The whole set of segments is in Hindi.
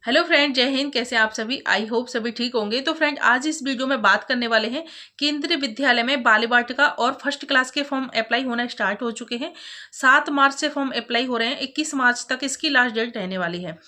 हेलो फ्रेंड, जय हिंद। कैसे आप सभी? आई होप सभी ठीक होंगे। तो फ्रेंड, आज इस वीडियो में बात करने वाले हैं केंद्रीय विद्यालय में बाल वाटिका और फर्स्ट क्लास के फॉर्म अप्लाई होना स्टार्ट हो चुके हैं। 7 मार्च से फॉर्म अप्लाई हो रहे हैं, 21 मार्च तक इसकी लास्ट डेट रहने वाली है।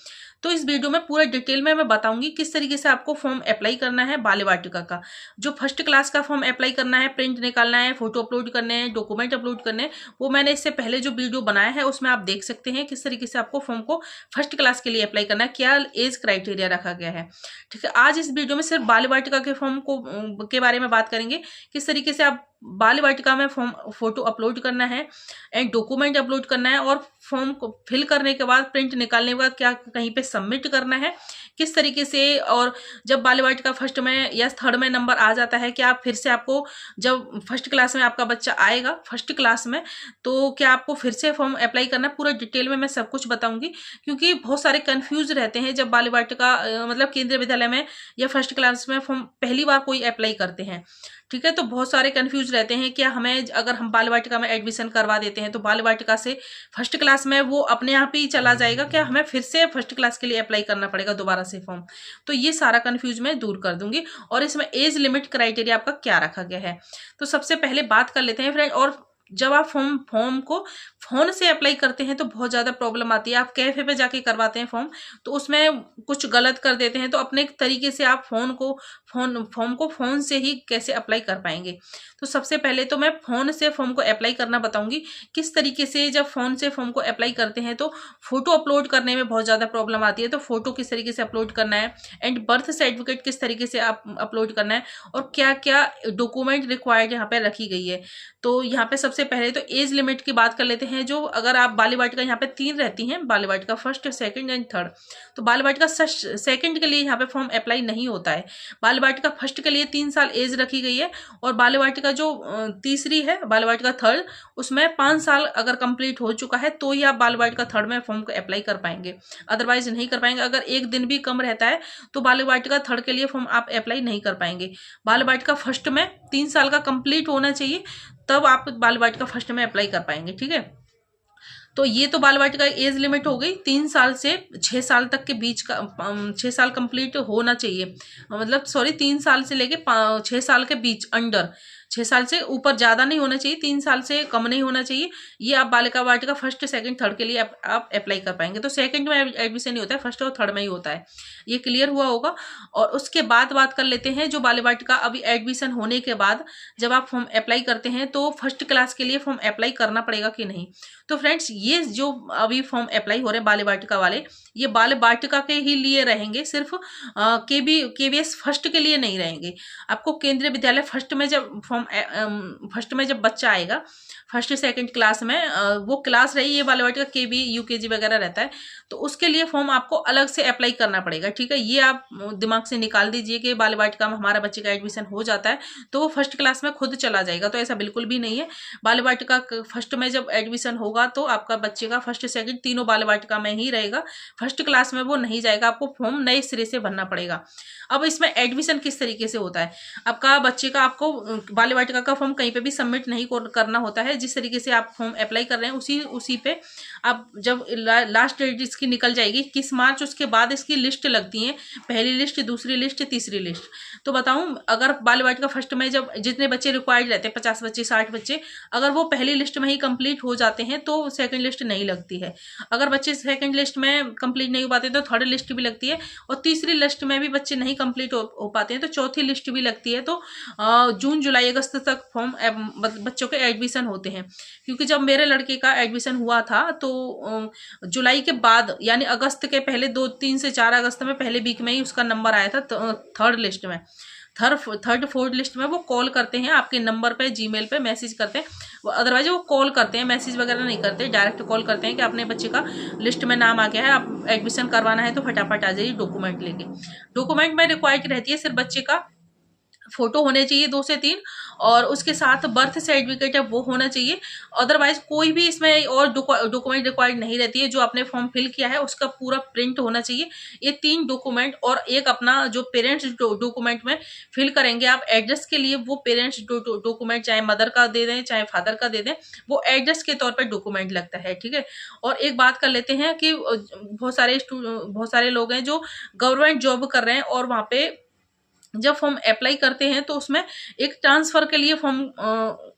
तो इस वीडियो में पूरा डिटेल में मैं बताऊंगी किस तरीके से आपको फॉर्म अप्लाई करना है बाल वाटिका का। जो फर्स्ट क्लास का फॉर्म अप्लाई करना है, प्रिंट निकालना है, फोटो अपलोड करने हैं, डॉक्यूमेंट अपलोड करने हैं, वो मैंने इससे पहले जो वीडियो बनाया है उसमें आप देख सकते हैं किस तरीके से आपको फॉर्म को फर्स्ट क्लास के लिए अप्लाई करना है, क्या एज क्राइटेरिया रखा गया है। ठीक है, आज इस वीडियो में सिर्फ बाल वाटिका के फॉर्म को के बारे में बात करेंगे, किस तरीके से आप बाल वाटिका में फॉर्म फोटो अपलोड करना है एंड डॉक्यूमेंट अपलोड करना है, और फॉर्म को फिल करने के बाद, प्रिंट निकालने के बाद क्या कहीं पे सबमिट करना है, किस तरीके से। और जब बाल वाटिका फर्स्ट में या थर्ड में नंबर आ जाता है, क्या फिर से आपको, जब फर्स्ट क्लास में आपका बच्चा आएगा फर्स्ट क्लास में, तो क्या आपको फिर से फॉर्म अप्लाई करना है। पूरा डिटेल में मैं सब कुछ बताऊंगी, क्योंकि बहुत सारे कंफ्यूज रहते हैं जब बाल वाटिका मतलब केंद्रीय विद्यालय में या फर्स्ट क्लास में फॉर्म पहली बार कोई अप्लाई करते हैं। ठीक है, तो बहुत सारे कंफ्यूज रहते हैं कि हमें, अगर हम बाल वाटिका में एडमिशन करवा देते हैं तो बाल वाटिका से फर्स्ट क्लास में वो अपने आप ही चला जाएगा, क्या हमें फिर से फर्स्ट क्लास के लिए अप्लाई करना पड़ेगा दोबारा से फॉर्म। तो ये सारा कंफ्यूज मैं दूर कर दूंगी, और इसमें एज लिमिट क्राइटेरिया आपका क्या रखा गया है। तो सबसे पहले बात कर लेते हैं फ्रेंड। और जब आप फॉर्म को फोन से अप्लाई करते हैं तो बहुत ज़्यादा प्रॉब्लम आती है। आप कैफे पे जाके करवाते हैं फॉर्म, तो उसमें कुछ गलत कर देते हैं, तो अपने तरीके से आप फॉर्म को फोन से ही कैसे अप्लाई कर पाएंगे। तो सबसे पहले तो मैं फोन से फॉर्म को अप्लाई करना बताऊंगी किस तरीके से। जब फोन से फॉर्म को अप्लाई करते हैं तो फोटो अपलोड करने में बहुत ज़्यादा प्रॉब्लम आती है, तो फोटो किस तरीके से अपलोड करना है एंड बर्थ सर्टिफिकेट किस तरीके से आप अपलोड करना है, और क्या क्या डॉक्यूमेंट रिक्वायर्ड यहाँ पे रखी गई है। तो यहाँ पे सबसे पहले तो एज लिमिट की बात कर लेते हैं। जो अगर आप बाल वाटिका, यहाँ पे 3 रहती हैं बाल वाटिका, फर्स्ट, सेकंड एंड थर्ड। तो बाल वाटिका सेकंड के लिए यहाँ पे फॉर्म अप्लाई नहीं होता है। बाल वाटिका फर्स्ट के लिए 3 साल एज रखी गई है, और बाल वाटिका जो तीसरी है, बाल वाटिका थर्ड, उसमें 5 साल अगर कंप्लीट हो चुका है तो ही आप बाल वाटिका थर्ड में फॉर्म को अप्लाई कर पाएंगे, अदरवाइज नहीं कर पाएंगे। अगर एक दिन भी कम रहता है तो बाल वाटिका थर्ड के लिए फॉर्म आप अप्लाई नहीं कर पाएंगे। बाल वाटिका फर्स्ट में 3 साल का कंप्लीट होना चाहिए, तब आप बाल वाटिका फर्स्ट में अप्लाई कर पाएंगे। ठीक है, तो ये तो बाल वाटिका एज लिमिट हो गई। 3 साल से 6 साल तक के बीच का, 6 साल कंप्लीट होना चाहिए, मतलब सॉरी, 3 साल से लेके 6 साल के बीच, अंडर 6 साल से ऊपर ज्यादा नहीं होना चाहिए, 3 साल से कम नहीं होना चाहिए। ये आप बालिका वाटिका फर्स्ट, सेकंड, थर्ड के लिए आप अप्लाई कर पाएंगे। तो सेकंड में एडमिशन नहीं होता है, फर्स्ट और थर्ड में ही होता है। ये क्लियर हुआ होगा। और उसके बाद बात कर लेते हैं जो बाल वाटिका अभी एडमिशन होने के बाद जब आप फॉर्म अप्लाई करते हैं तो फर्स्ट क्लास के लिए फॉर्म अप्लाई करना पड़ेगा कि नहीं। तो फ्रेंड्स, ये जो अभी फॉर्म अप्लाई हो रहे हैं बाल वाटिका वाले, ये बाल वाटिका के ही लिए रहेंगे, सिर्फ केवीएस फर्स्ट के लिए नहीं रहेंगे। आपको केंद्रीय विद्यालय फर्स्ट में जब फर्स्ट में जब बच्चा आएगा, फर्स्ट सेकंड क्लास में, वो क्लास रही है बाल वाटिका, केबी यूकेजी वगैरह रहता है, तो उसके लिए फॉर्म आपको अलग से अप्लाई करना पड़ेगा। ठीक है, ये आप दिमाग से निकाल दीजिए कि बाल वाटिका में हमारा बच्चे का एडमिशन हो जाता है तो वो फर्स्ट क्लास में खुद चला जाएगा, तो ऐसा बिल्कुल भी नहीं है। बाल वाटिका फर्स्ट में जब एडमिशन होगा तो आपका बच्चे का फर्स्ट सेकंड तीनों बाल वाटिका में ही रहेगा, फर्स्ट क्लास में वो नहीं जाएगा, आपको फॉर्म नए सिरे से भरना पड़ेगा। अब इसमें एडमिशन किस तरीके से होता है, आपका बच्चे का, आपको बाल वाटिका का फॉर्म कहीं पे भी सबमिट नहीं करना होता है। जिस तरीके से आप फॉर्म अप्लाई कर रहे हैं उसी पे आप, जब लास्ट डेट इसकी निकल जाएगी 21 मार्च, उसके बाद इसकी लिस्ट लगती है, पहली लिस्ट, दूसरी लिस्ट, तीसरी लिस्ट। तो बताऊं, अगर बाल वाटिका फर्स्ट में जब जितने बच्चे रिक्वायर्ड रहते हैं, 50 बच्चे, 60 बच्चे, अगर वो पहली लिस्ट में ही कंप्लीट हो जाते हैं तो सेकंड लिस्ट नहीं लगती है। अगर बच्चे सेकंड लिस्ट में कंप्लीट नहीं हो पाते तो थर्ड लिस्ट भी लगती है, और तीसरी लिस्ट में भी बच्चे नहीं कंप्लीट हो पाते हैं तो चौथी लिस्ट भी लगती है। तो जून, जुलाई, अगस्त तक फॉर्म बच्चों के एडमिशन होते हैं। क्योंकि जब मेरे लड़के का एडमिशन हुआ था तो जुलाई के बाद, यानी अगस्त के पहले 2, 3 से 4 अगस्त में, पहले वीक में ही उसका नंबर आया था थर्ड लिस्ट में। थर्ड फोर्थ लिस्ट में वो कॉल करते हैं आपके नंबर पे, जीमेल पे मैसेज करते हैं, अदरवाइज वो कॉल करते हैं, मैसेज वगैरह नहीं करते, डायरेक्ट कॉल करते हैं कि अपने बच्चे का लिस्ट में नाम आ गया है, आप एडमिशन करवाना है तो फटाफट आ जाइए डॉक्यूमेंट लेके। डॉक्यूमेंट में रिक्वायर्ड रहती है सिर्फ बच्चे का फोटो होने चाहिए 2 से 3, और उसके साथ बर्थ सर्टिफिकेट है वो होना चाहिए। अदरवाइज कोई भी इसमें और डॉक्यूमेंट रिक्वायर्ड नहीं रहती है। जो आपने फॉर्म फिल किया है उसका पूरा प्रिंट होना चाहिए। ये 3 डॉक्यूमेंट और एक अपना जो पेरेंट्स डॉक्यूमेंट में फिल करेंगे आप एड्रेस के लिए, वो पेरेंट्स डॉक्यूमेंट चाहे मदर का दे दें चाहे फादर का दे दें, वो एड्रेस के तौर पर डॉक्यूमेंट लगता है, ठीक है। और एक बात कर लेते हैं कि बहुत सारे लोग हैं जो गवर्नमेंट जॉब कर रहे हैं और वहाँ पे जब फॉर्म अप्लाई करते हैं तो उसमें एक ट्रांसफर के लिए फॉर्म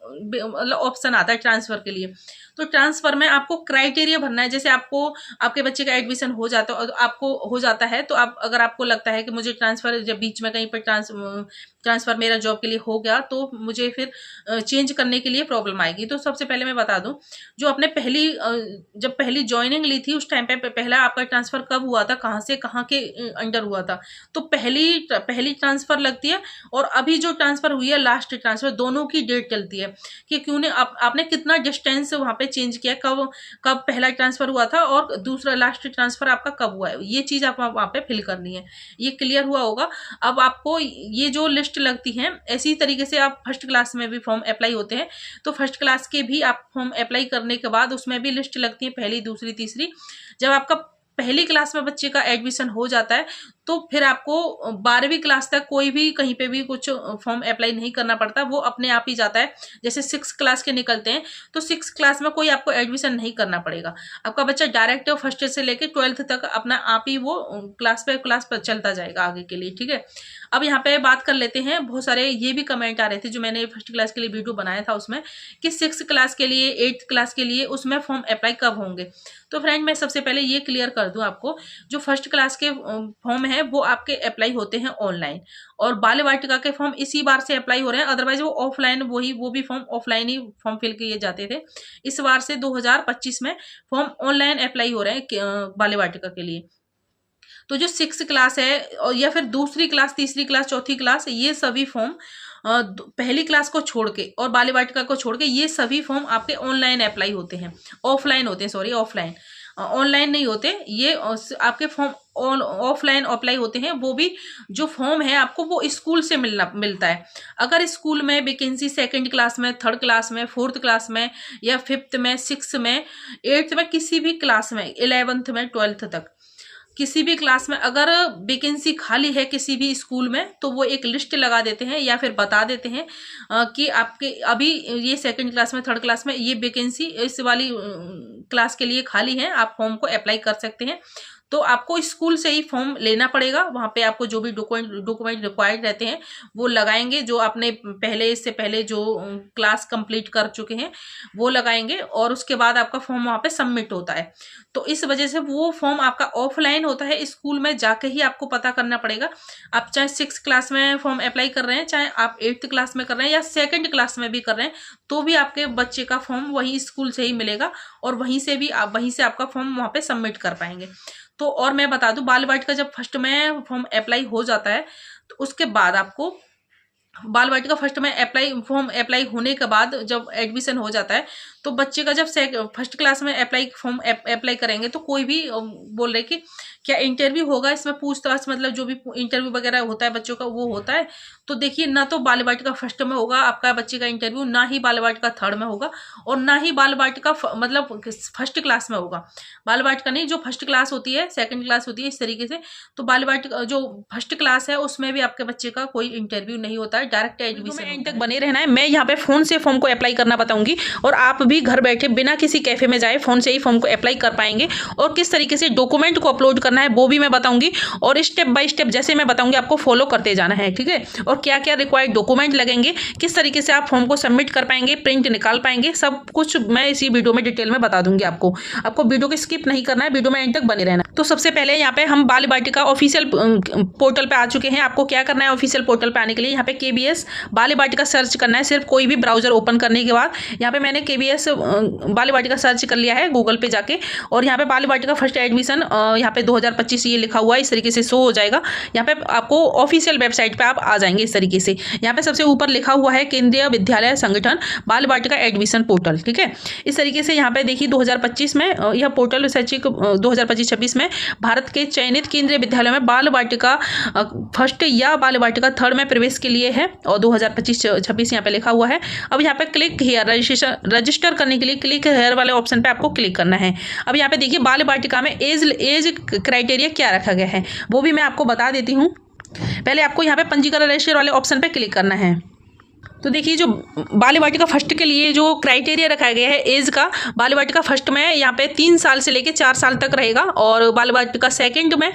मतलब ऑप्शन आता है ट्रांसफर के लिए। तो ट्रांसफर में आपको क्राइटेरिया भरना है। जैसे आपको आपके बच्चे का एडमिशन हो जाता है, आपको हो जाता है, तो आप अगर आपको लगता है कि मुझे ट्रांसफर जब बीच में कहीं पर ट्रांसफर मेरा जॉब के लिए हो गया तो मुझे फिर चेंज करने के लिए प्रॉब्लम आएगी। तो सबसे पहले मैं बता दूं, जो आपने जब पहली ज्वाइनिंग ली थी उस टाइम पे पहला आपका ट्रांसफर कब हुआ था, कहाँ से कहाँ के अंडर हुआ था, तो पहली ट्रांसफर लगती है और अभी जो ट्रांसफर हुई है लास्ट ट्रांसफर, दोनों की डेट चलती है कि क्यों ने आपने कितना डिस्टेंस वहां पे चेंज किया, कब पहला ट्रांसफर हुआ था और दूसरा लास्ट ट्रांसफर आपका कब हुआ है, ये चीज आप वहां पे फिल करनी है। ये क्लियर हुआ होगा। अब आपको ये जो लिस्ट लगती है, इसी तरीके से आप फर्स्ट क्लास में भी फॉर्म अप्लाई होते हैं, तो फर्स्ट क्लास के भी आप फॉर्म अप्लाई करने के बाद उसमें भी लिस्ट लगती है, पहली दूसरी तीसरी। जब आपका पहली क्लास में बच्चे का एडमिशन हो जाता है तो फिर आपको 12वीं क्लास तक कोई भी कहीं पे भी कुछ फॉर्म अप्लाई नहीं करना पड़ता, वो अपने आप ही जाता है। जैसे 6 क्लास के निकलते हैं तो 6 क्लास में कोई आपको एडमिशन नहीं करना पड़ेगा, आपका बच्चा डायरेक्ट फर्स्ट से लेकर 12th तक अपना आप ही वो क्लास पर चलता जाएगा आगे के लिए, ठीक है। अब यहाँ पे बात कर लेते हैं, बहुत सारे ये भी कमेंट आ रहे थे जो मैंने फर्स्ट क्लास के लिए वीडियो बनाया था उसमें, कि 6 क्लास के लिए 8th क्लास के लिए उसमें फॉर्म अप्लाई कब होंगे। तो फ्रेंड मैं सबसे पहले ये क्लियर कर दूं आपको, जो फर्स्ट क्लास के फॉर्म है वो आपके अप्लाई होते हैं ऑनलाइन, और बाल वाटिका के फॉर्म इसी बार से अप्लाई हो रहे हैं। अदरवाइज वो ऑफलाइन वो भी फॉर्म ऑफलाइन ही फॉर्म फिल किए जाते थे। इस बार से 2025 में फॉर्म ऑनलाइन अप्लाई हो रहे हैं बाल वाटिका के लिए। तो जो 6 क्लास है और या फिर दूसरी क्लास, तीसरी क्लास, चौथी क्लास, ये सभी फॉर्म पहली क्लास को छोड़ के और बाल वाटिका को छोड़ के ये सभी फॉर्म आपके ऑनलाइन अप्लाई होते हैं, ऑफलाइन होते हैं, सॉरी ऑफलाइन, ऑनलाइन नहीं होते। ये आपके फॉर्म ऑफलाइन अप्लाई होते हैं। वो भी जो फॉर्म है आपको वो स्कूल से मिलता है। अगर स्कूल में वैकेंसी 2nd क्लास में, 3rd क्लास में, 4th क्लास में या 5th में, 6th में, 8th में, किसी भी क्लास में, 11th में, 12th तक किसी भी क्लास में अगर वैकेंसी खाली है किसी भी स्कूल में, तो वो एक लिस्ट लगा देते हैं या फिर बता देते हैं कि आपके अभी ये 2nd क्लास में, 3rd क्लास में ये वैकेंसी इस वाली क्लास के लिए खाली है, आप फॉर्म को अप्लाई कर सकते हैं। तो आपको स्कूल से ही फॉर्म लेना पड़ेगा। वहाँ पे आपको जो भी डॉक्यूमेंट रिक्वायर्ड रहते हैं वो लगाएंगे, जो आपने इससे पहले जो क्लास कंप्लीट कर चुके हैं वो लगाएंगे, और उसके बाद आपका फॉर्म वहाँ पे सबमिट होता है। तो इस वजह से वो फॉर्म आपका ऑफलाइन होता है, स्कूल में जाके ही आपको पता करना पड़ेगा। आप चाहे 6 क्लास में फॉर्म अप्लाई कर रहे हैं, चाहे आप 8th क्लास में कर रहे हैं या 2nd क्लास में भी कर रहे हैं, तो भी आपके बच्चे का फॉर्म वही स्कूल से ही मिलेगा और वहीं से आपका फॉर्म वहाँ पे सबमिट कर पाएंगे। तो और मैं बता दूं, बाल वाटिका जब फर्स्ट में फॉर्म अप्लाई हो जाता है तो उसके बाद आपको बाल वाटिका फर्स्ट में फॉर्म अप्लाई होने के बाद जब एडमिशन हो जाता है तो बच्चे का जब फर्स्ट क्लास में फॉर्म अप्लाई करेंगे तो कोई भी बोल रहे कि क्या इंटरव्यू होगा इसमें, पूछताछ मतलब जो भी इंटरव्यू वगैरह होता है बच्चों का वो होता है। तो देखिए, ना तो बाल वाटिका फर्स्ट में होगा आपका बच्चे का इंटरव्यू, ना ही बाल वाटिका 3rd में होगा, और ना ही बाल वाटिका मतलब फर्स्ट क्लास में होगा। बाल वाटिका नहीं, जो फर्स्ट क्लास होती है, 2nd क्लास होती है, इस तरीके से। तो बाल वाटिका जो फर्स्ट क्लास है उसमें भी आपके बच्चे का कोई इंटरव्यू नहीं होता है, डायरेक्ट एडमिशन। एंड तक बने रहना है। मैं यहाँ पे फोन से फॉर्म को अप्लाई करना बताऊंगी और आप भी घर बैठे बिना किसी कैफे में जाए फोन से ही फॉर्म को अप्लाई कर पाएंगे, और किस तरीके से डॉक्यूमेंट को अपलोड करना है वो भी मैं बताऊंगी, और स्टेप बाय स्टेप जैसे मैं बताऊंगी आपको फॉलो करते जाना है, ठीक है। और क्या क्या रिक्वायर्ड डॉक्यूमेंट लगेंगे, किस तरीके से आप फॉर्म को सबमिट कर पाएंगे, प्रिंट निकाल पाएंगे, सब कुछ मैं इसी वीडियो में डिटेल में बता दूंगी। आपको वीडियो को स्किप नहीं करना है, वीडियो में एंड तक बने रहना। तो सबसे पहले यहाँ पे हम बाल वाटिका ऑफिशियल पोर्टल पे आ चुके हैं। आपको क्या करना है, ऑफिशियल पोर्टल पे आने के लिए यहाँ पे KBS बाल वाटिका सर्च करना है। सिर्फ कोई भी ब्राउजर ओपन करने के बाद यहाँ पे मैंने KBS बाल वाटिका सर्च कर लिया है गूगल पे जाके, और यहाँ पे बाल वाटिका फर्स्ट एडमिशन यहाँ पे 2025 ये लिखा हुआ है, इस तरीके से शो हो जाएगा। यहाँ पे आपको ऑफिशियल वेबसाइट पे आप आ जाएंगे इस तरीके से। यहाँ पे सबसे ऊपर लिखा हुआ है केंद्रीय विद्यालय संगठन बाल वाटिका एडमिशन पोर्टल, ठीक है। इस तरीके से यहाँ पे देखिए 2025 में यह पोर्टल शैक्षिक 2025-26 में भारत के चयनित केंद्रीय विद्यालयों में बाल वाटिका फर्स्ट या बाल वाटिका थर्ड में प्रवेश के लिए है, और 2025-26 यहाँ पे लिखा हुआ है। अब यहाँ पे क्लिक हियर रजिस्टर करने के लिए क्लिक हियर वाले ऑप्शन पे आपको क्लिक करना है। अब यहाँ पे देखिए बाल वाटिका में एज क्राइटेरिया क्या रखा गया है वो भी मैं आपको बता देती हूँ। पहले आपको यहाँ पे पंजीकरण रजिस्टर वाले ऑप्शन पे क्लिक करना है। तो देखिए जो बाल वाटिका फर्स्ट के लिए जो क्राइटेरिया रखा गया है एज का, बाल वाटिका फर्स्ट में यहाँ पे 3 साल से लेके 4 साल तक रहेगा, और बाल वाटिका सेकंड में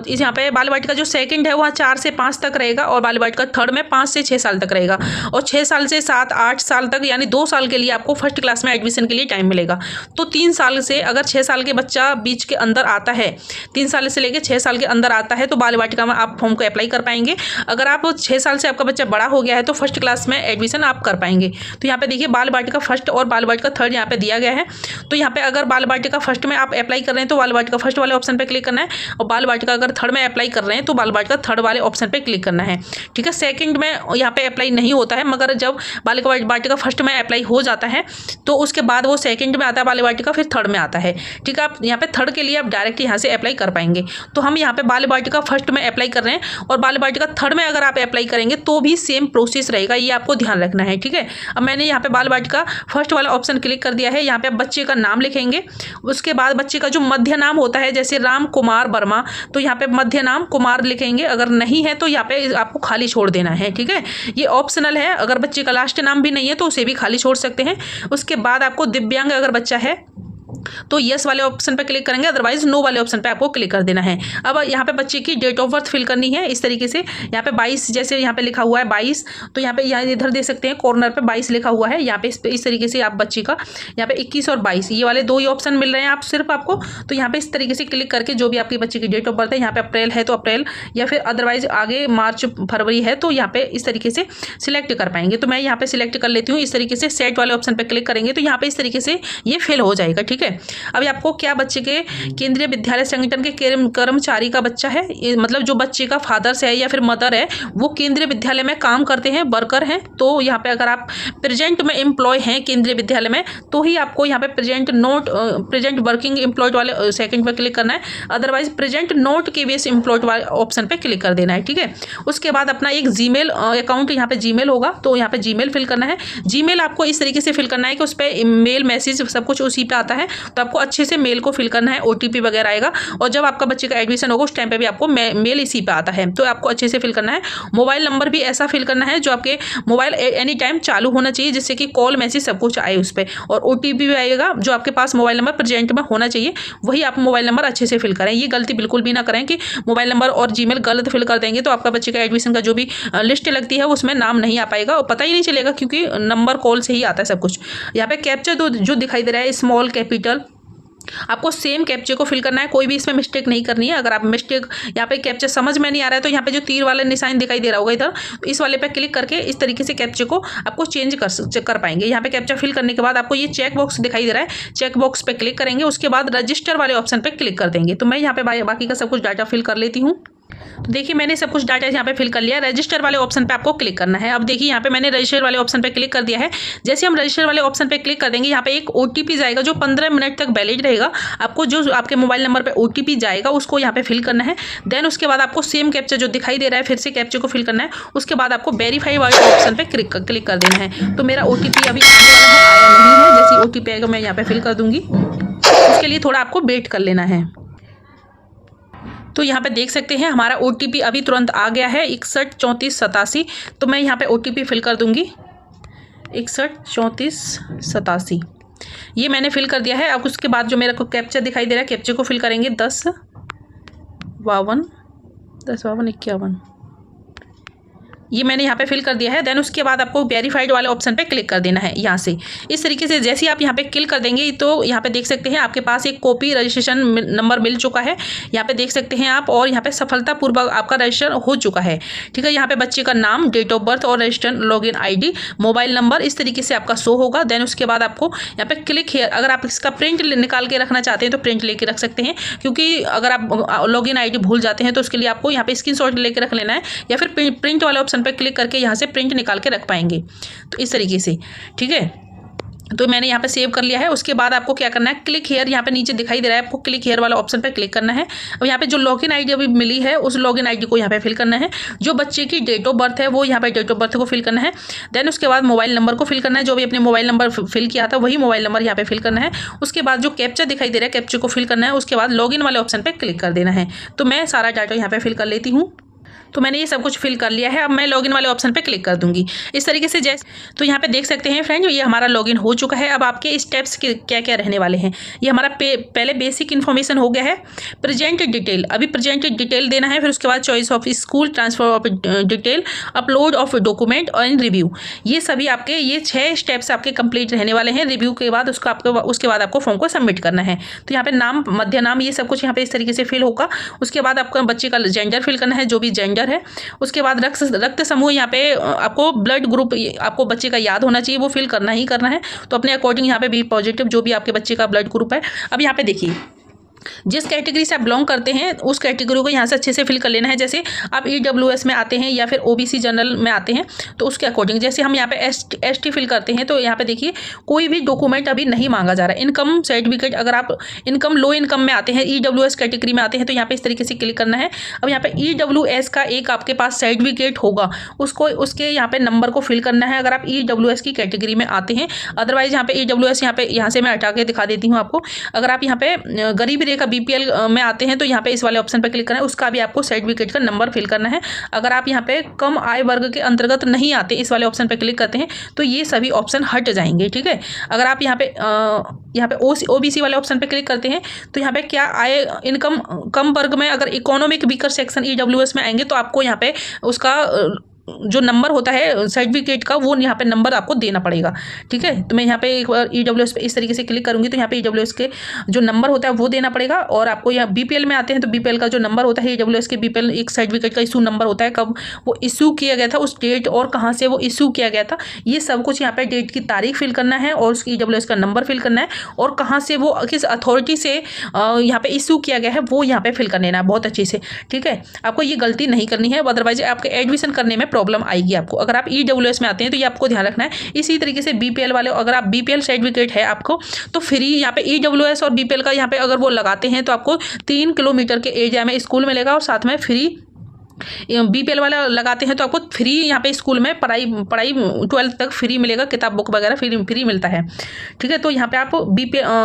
यहाँ पे बाल वाटिका जो सेकंड है वहाँ 4 से 5 तक रहेगा, और बाल वाटिका थर्ड में 5 से 6 साल तक रहेगा, और 6 साल से 7-8 साल तक यानी 2 साल के लिए आपको फर्स्ट क्लास में एडमिशन के लिए टाइम मिलेगा। तो 3 साल से अगर 6 साल के बच्चा बीच के अंदर आता है, 3 साल से लेकर 6 साल के अंदर आता है तो बाल वाटिका में आप फॉर्म को अप्लाई कर पाएंगे। अगर आप 6 साल से आपका बच्चा बड़ा हो गया है तो फर्स्ट क्लास में एडमिशन आप कर पाएंगे। तो यहाँ पे देखिए बाल वाटिका फर्स्ट और बाल वाटिका थर्ड यहाँ पे दिया गया है। तो यहाँ पे अगर बाल वाटिका फर्स्ट में आप अप्लाई कर रहे हैं तो बाल वाटिका फर्स्ट वाले ऑप्शन पे क्लिक करना है, और बाल वाटिका अगर थर्ड में अप्लाई कर रहे हैं तो बाल वाटिका थर्ड वाले ऑप्शन पे क्लिक करना है, ठीक है। सेकंड में यहाँ पे अप्लाई नहीं होता है, मगर जब बाल वाटिका फर्स्ट में अप्लाई हो जाता है तो उसके बाद वो सेकंड में आता है बाल वाटिका, फिर थर्ड में आता है, ठीक है। आप यहाँ पे थर्ड के लिए आप डायरेक्ट यहाँ से अप्लाई कर पाएंगे। तो हम यहाँ पे बाल वाटिका फर्स्ट में अप्लाई कर रहे हैं, और बाल वाटिका थर्ड में अगर आप अप्लाई करेंगे तो भी सेम प्रोसेस रहेगा, ये आपको ध्यान रखना है, ठीक है। अब मैंने यहाँ पे बाल वाटिका फर्स्ट वाला ऑप्शन क्लिक कर दिया है। यहाँ पे आप बच्चे का नाम लिखेंगे, उसके बाद बच्चे का जो मध्य नाम होता है जैसे राम कुमार वर्मा, तो यहाँ पे मध्य नाम कुमार लिखेंगे, अगर नहीं है तो यहाँ पे आपको खाली छोड़ देना है, ठीक है। ये ऑप्शनल है, अगर बच्चे का लास्ट नाम भी नहीं है तो उसे भी खाली छोड़ सकते हैं। उसके बाद आपको दिव्यांग अगर बच्चा है तो यस वाले ऑप्शन पे क्लिक करेंगे, अदरवाइज नो वाले ऑप्शन पे आपको क्लिक कर देना है। अब यहाँ पे बच्चे की डेट ऑफ बर्थ फिल करनी है इस तरीके से। यहाँ पे 22 जैसे यहाँ पे लिखा हुआ है 22, तो यहाँ पे इधर दे सकते हैं कॉर्नर पे 22 लिखा हुआ है। यहाँ पे इस तरीके से आप बच्चे का यहाँ पे 21 और 22 ये वाले 2 ही ऑप्शन मिल रहे हैं आप सिर्फ आपको। तो यहाँ पे इस तरीके से क्लिक करके जो भी आपके बच्चे की डेट ऑफ बर्थ है, यहाँ पे अप्रैल है तो अप्रैल, या फिर अदरवाइज आगे मार्च फरवरी है तो यहाँ पे इस तरीके से सिलेक्ट कर पाएंगे। तो मैं यहाँ पे सिलेक्ट कर लेती हूँ इस तरीके से। सेट वाले ऑप्शन पे क्लिक करेंगे तो यहाँ पे इस तरीके से ये फिल हो जाएगा, ठीक है। अभी आपको क्या बच्चे के केंद्रीय विद्यालय संगठन के कर्मचारी का बच्चा है, मतलब जो बच्चे का फादर्स है या फिर मदर है वो केंद्रीय विद्यालय में काम करते हैं, वर्कर हैं, तो यहाँ पे अगर आप प्रेजेंट में एम्प्लॉय हैं केंद्रीय विद्यालय में तो ही आपको यहाँ पे प्रेजेंट वर्किंग एम्प्लॉयड वाले सेकंड पे क्लिक करना है, otherwise present not KVS employed वाले ऑप्शन पे क्लिक कर देना है, ठीक है। उसके बाद अपना एक जीमेल अकाउंट यहाँ पे जीमेल होगा तो यहाँ पे जीमेल फिल करना है। जीमेल आपको इस तरीके से फिल करना है कि उस पर मेल मैसेज सब कुछ उसी पे आता है, तो आपको अच्छे से मेल को फिल करना है। ओटीपी वगैरह आएगा, और जब आपका बच्चे का एडमिशन होगा उस टाइम पे भी आपको मेल इसी पे आता है, तो आपको अच्छे से फिल करना है। मोबाइल नंबर भी ऐसा फिल करना है जो आपके मोबाइल एनी टाइम चालू होना चाहिए, जिससे कि कॉल मैसेज सब कुछ आए उस पर, और ओटीपी भी आएगा जो आपके पास मोबाइल नंबर प्रेजेंट में होना चाहिए, वही आप मोबाइल नंबर अच्छे से फिल करें। ये गलती बिल्कुल भी ना करें कि मोबाइल नंबर और जीमेल गलत फिल कर देंगे तो आपका बच्चे का एडमिशन का जो भी लिस्ट लगती है उसमें नाम नहीं आ पाएगा और पता ही नहीं चलेगा, क्योंकि नंबर कॉल से ही आता है सब कुछ। यहाँ पे कैप्चा जो दिखाई दे रहा है स्मॉल कैपिटल, आपको सेम कैप्चे को फिल करना है, कोई भी इसमें मिस्टेक नहीं करनी है। अगर आप मिस्टेक यहाँ पे कैप्चा समझ में नहीं आ रहा है तो यहाँ पे जो तीर वाला निशान दिखाई दे रहा होगा इधर, तो इस वाले पे क्लिक करके इस तरीके से कैप्चे को आपको चेंज कर पाएंगे। यहाँ पे कैप्चा फिल करने के बाद आपको ये चेक बॉक्स दिखाई दे रहा है, चेक बॉक्स पे क्लिक करेंगे, उसके बाद रजिस्टर वाले ऑप्शन पे क्लिक कर देंगे। तो मैं यहाँ पे बाकी का सब कुछ डाटा फिल कर लेती हूँ। तो देखिए मैंने सब कुछ डाटा यहाँ पे फिल कर लिया। रजिस्टर वाले ऑप्शन पे आपको क्लिक करना है। अब देखिए यहाँ पे मैंने रजिस्टर वाले ऑप्शन पे क्लिक कर दिया है। जैसे हम रजिस्टर वाले ऑप्शन पे क्लिक कर देंगे, यहाँ पे एक ओटीपी जाएगा जो 15 मिनट तक वैलिड रहेगा। आपको जो आपके मोबाइल नंबर पे ओटीपी जाएगा उसको यहाँ पे फिल करना है। देन उसके बाद आपको सेम कैप्चा जो दिखाई दे रहा है फिर से कैप्चे को फिल करना है। उसके बाद आपको वेरीफाई वाले ऑप्शन पे क्लिक कर देना है। तो मेरा ओटीपी अभी आने वाला है, आया नहीं है। जैसे ओटीपी आएगा मैं यहाँ पे फिल कर दूंगी, उसके लिए थोड़ा आपको वेट कर लेना है। तो यहाँ पे देख सकते हैं हमारा ओटीपी अभी तुरंत आ गया है 613487। तो मैं यहाँ पे ओटीपी फिल कर दूंगी 613487, ये मैंने फिल कर दिया है। अब उसके बाद जो मेरा को कैप्चा दिखाई दे रहा है कैप्चे को फिल करेंगे 1052 51। ये मैंने यहाँ पे फिल कर दिया है। देन उसके बाद आपको वेरीफाइड वाले ऑप्शन पे क्लिक कर देना है यहाँ से। इस तरीके से जैसे आप यहाँ पे क्लिक कर देंगे तो यहाँ पे देख सकते हैं आपके पास एक कॉपी रजिस्ट्रेशन नंबर मिल चुका है, यहाँ पे देख सकते हैं आप। और यहाँ पे सफलतापूर्वक आपका रजिस्टर हो चुका है, ठीक है। यहाँ पे बच्चे का नाम, डेट ऑफ बर्थ और register login ID, mobile number इस तरीके से आपका शो होगा। देन उसके बाद आपको यहाँ पे क्लिक हियर, अगर आप इसका प्रिंट निकाल के रखना चाहते हैं तो प्रिंट लेके रख सकते हैं, क्योंकि अगर आप लॉगिन ID भूल जाते हैं तो उसके लिए आपको यहाँ पे स्क्रीनशॉट लेके रख लेना है, या फिर प्रिंट वाले ऑप्शन पर क्लिक करके यहाँ से प्रिंट निकाल के रख पाएंगे। तो इस तरीके से, ठीक है। तो मैंने यहाँ पे सेव कर लिया है। उसके बाद आपको क्या करना है, क्लिक हेयर, यहाँ पे नीचे दिखाई दे रहा है आपको, क्लिक हेयर वाला ऑप्शन पे क्लिक करना है। अब यहाँ पे जो लॉगिन ID अभी मिली है उस लॉगिन ID को यहाँ पे फिल करना है। जो बच्चे की डेट ऑफ बर्थ है वो यहाँ पे डेट ऑफ बर्थ को फिल करना है। देन उसके बाद मोबाइल नंबर को फिल करना है, जो भी अपने मोबाइल नंबर फिल किया था वही मोबाइल नंबर यहाँ पे फिल करना है। उसके बाद जो कैप्चा दिखाई दे रहा है कैप्चा को फिल करना है। उसके बाद लॉगिन वाले ऑप्शन पर क्लिक कर देना है। तो मैं सारा डाटा यहाँ पे फिल कर लेती हूँ। तो मैंने ये सब कुछ फिल कर लिया है। अब मैं लॉगिन वाले ऑप्शन पे क्लिक कर दूंगी इस तरीके से। जैसे तो यहाँ पे देख सकते हैं फ्रेंड, ये हमारा लॉगिन हो चुका है। अब आपके स्टेप्स क्या क्या रहने वाले हैं, ये हमारा पहले बेसिक इन्फॉर्मेशन हो गया है। प्रेजेंट डिटेल, अभी प्रेजेंट डिटेल देना है। फिर उसके बाद choice of school, transfer of detail, upload of document और रिव्यू। ये सभी आपके ये 6 स्टेप्स आपके कंप्लीट रहने वाले हैं। रिव्यू के बाद उसके बाद आपको फॉर्म को सबमिट करना है। तो यहाँ पे नाम, मध्य नाम, ये सब कुछ यहाँ पे इस तरीके से फिल होगा। उसके बाद आपका बच्चे का जेंडर फिल करना है, जो भी जेंडर है। उसके बाद रक्त समूह, यहाँ पे आपको ब्लड ग्रुप आपको बच्चे का याद होना चाहिए, वो फिल करना ही करना है। तो अपने अकॉर्डिंग यहाँ पे बी पॉजिटिव जो भी आपके बच्चे का ब्लड ग्रुप है। अब यहाँ पे देखिए, जिस कैटेगरी से आप बिलोंग करते हैं उस कैटेगरी को यहाँ से अच्छे से फिल कर लेना है। जैसे आप EWS में आते हैं या फिर OBC जनरल में आते हैं तो उसके अकॉर्डिंग, जैसे हम यहाँ पे ST फिल करते हैं तो यहाँ पे देखिए कोई भी डॉक्यूमेंट अभी नहीं मांगा जा रहा है। इनकम सर्टिफिकेट, अगर आप इनकम लो इनकम में आते हैं, EWS कैटेगरी में आते हैं तो यहाँ पे इस तरीके से क्लिक करना है। अब यहाँ पे EWS का एक आपके पास सर्टिफिकेट होगा, उसके यहाँ पे नंबर को फिल करना है अगर आप EWS की कैटेगरी में आते हैं। अदरवाइज यहाँ पे EWS यहाँ से मैं हटा के दिखा देती हूँ आपको। अगर आप यहाँ पे गरीबी का BPL में आते हैं तो यहाँ पे इस वाले ऑप्शन पर क्लिक करना है, उसका भी आपको सर्टिफिकेट का नंबर फिल करना है। अगर आप यहाँ पे कम आय वर्ग के अंतर्गत नहीं आते, इस वाले ऑप्शन पर क्लिक करते हैं तो ये सभी ऑप्शन हट जाएंगे, ठीक है। अगर आप यहाँ पे OBC वाले ऑप्शन पर क्लिक करते हैं तो यहाँ पे क्या आय इनकम कम वर्ग में, अगर इकोनॉमिक वीकर सेक्शन EWS में आएंगे तो आपको यहाँ पे उसका जो नंबर होता है सर्टिफिकेट का, वो यहाँ पे नंबर आपको देना पड़ेगा, ठीक है। तो मैं यहाँ पे एक बार EWS पे इस तरीके से क्लिक करूँगी तो यहाँ पे EWS के जो नंबर होता है वो देना पड़ेगा। और आपको यहाँ BPL में आते हैं तो BPL का जो नंबर होता है, EWS के BPL एक सर्टिफिकेट का इशू नंबर होता है, कब वो इशू किया गया था, उस डेट और कहाँ से वो इशू किया गया था, ये सब कुछ यहाँ पे डेट की तारीख फिल करना है और उसकी EWS का नंबर फिल करना है और कहाँ से वो किस अथॉरिटी से यहाँ पे इशू किया गया है वो यहाँ पे फिल कर लेना है बहुत अच्छे से, ठीक है। आपको ये गलती नहीं करनी है, अदरवाइज आपके एडमिशन करने में प्रॉब्लम आएगी आपको। अगर आप EWS में आते हैं तो ये आपको ध्यान रखना है। इसी तरीके से BPL वाले, अगर आप BPL सर्टिफिकेट है आपको तो फ्री यहाँ पे EWS और BPL का यहाँ पे अगर वो लगाते हैं तो आपको 3 किलोमीटर के एरिया में स्कूल मिलेगा और साथ में फ्री BPL वाला लगाते हैं तो आपको फ्री यहाँ पे स्कूल में पढ़ाई 12th तक फ्री मिलेगा, किताब बुक वगैरह फ्री मिलता है, ठीक है। तो यहाँ पे आप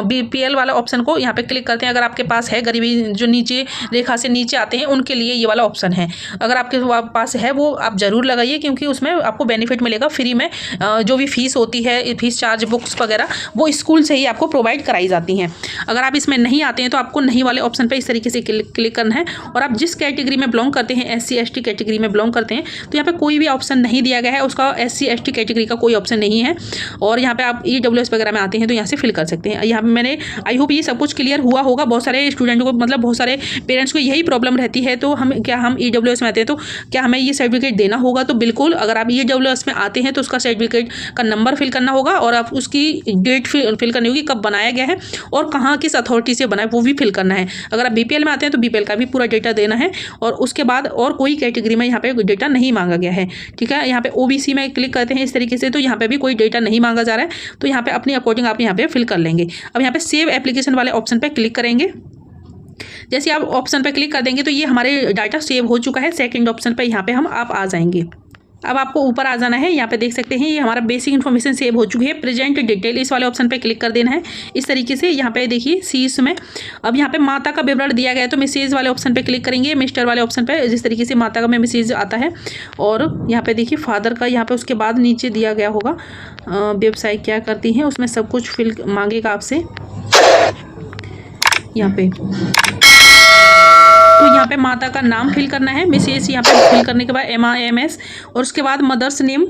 BPL वाला ऑप्शन को यहाँ पे क्लिक करते हैं। अगर आपके पास है गरीबी जो नीचे रेखा से नीचे आते हैं उनके लिए ये वाला ऑप्शन है, अगर आपके पास है वो आप ज़रूर लगाइए, क्योंकि उसमें आपको बेनिफिट मिलेगा फ्री में। जो भी फीस होती है, फीस चार्ज, बुक्स वगैरह वो स्कूल से ही आपको प्रोवाइड कराई जाती हैं। अगर आप इसमें नहीं आते हैं तो आपको नहीं वाले ऑप्शन पर इस तरीके से क्लिक करना है। और आप जिस कैटेगरी में बिलोंग करते हैं, SC ST कैटेगरी में बिलोंग करते हैं तो यहाँ पे कोई भी ऑप्शन नहीं दिया गया है, उसका SC ST कैटेगरी का कोई ऑप्शन नहीं है। और यहाँ पे आप EWS वगैरह में आते हैं तो यहाँ से फिल कर सकते हैं। यहाँ पे मैंने आई होप ये सब कुछ क्लियर हुआ होगा। बहुत सारे स्टूडेंट को, मतलब बहुत सारे पेरेंट्स को यही प्रॉब्लम रहती है। तो हम EWS में आते हैं तो क्या हमें ये सर्टिफिकेट देना होगा? तो बिल्कुल, अगर आप EWS में आते हैं तो उसका सर्टिफिकेट का नंबर फिल करना होगा और आप उसकी डेट फिल करनी होगी, कब बनाया गया है और कहाँ किस अथॉरिटी से बना है वो भी फिल करना है। अगर आप BPL में आते हैं तो BPL का भी पूरा डेटा देना है। और उसके बाद और कोई कैटेगरी में यहाँ पे डेटा नहीं मांगा गया है, ठीक है। यहाँ पे OBC में क्लिक करते हैं इस तरीके से तो यहाँ पे भी कोई डेटा नहीं मांगा जा रहा है। तो यहाँ पे अपने अकॉर्डिंग आप यहाँ पे फिल कर लेंगे। अब यहाँ पे सेव एप्लीकेशन वाले ऑप्शन पे क्लिक करेंगे। जैसे आप ऑप्शन पे क्लिक कर देंगे तो ये हमारे डाटा सेव हो चुका है। सेकंड ऑप्शन पे यहाँ पे आप आ जाएंगे। अब आपको ऊपर आ जाना है, यहाँ पे देख सकते हैं ये हमारा बेसिक इन्फॉर्मेशन सेव हो चुकी है। प्रेजेंट डिटेल, इस वाले ऑप्शन पे क्लिक कर देना है इस तरीके से। यहाँ पे देखिए शीर्ष में अब यहाँ पे माता का विवरण दिया गया है तो मिसेज वाले ऑप्शन पे क्लिक करेंगे। मिस्टर वाले ऑप्शन पे जिस तरीके से माता का में मिसेज आता है। और यहाँ पे देखिए फादर का, यहाँ पे उसके बाद नीचे दिया गया होगा व्यवसाय क्या करती हैं, उसमें सब कुछ फिल मांगेगा आपसे यहाँ पे। तो यहाँ पे पे माता का नाम फिल करना है, मिसेस यहाँ पे फिल करने के बाद MRMS, और उसके बाद मदर्स नेम,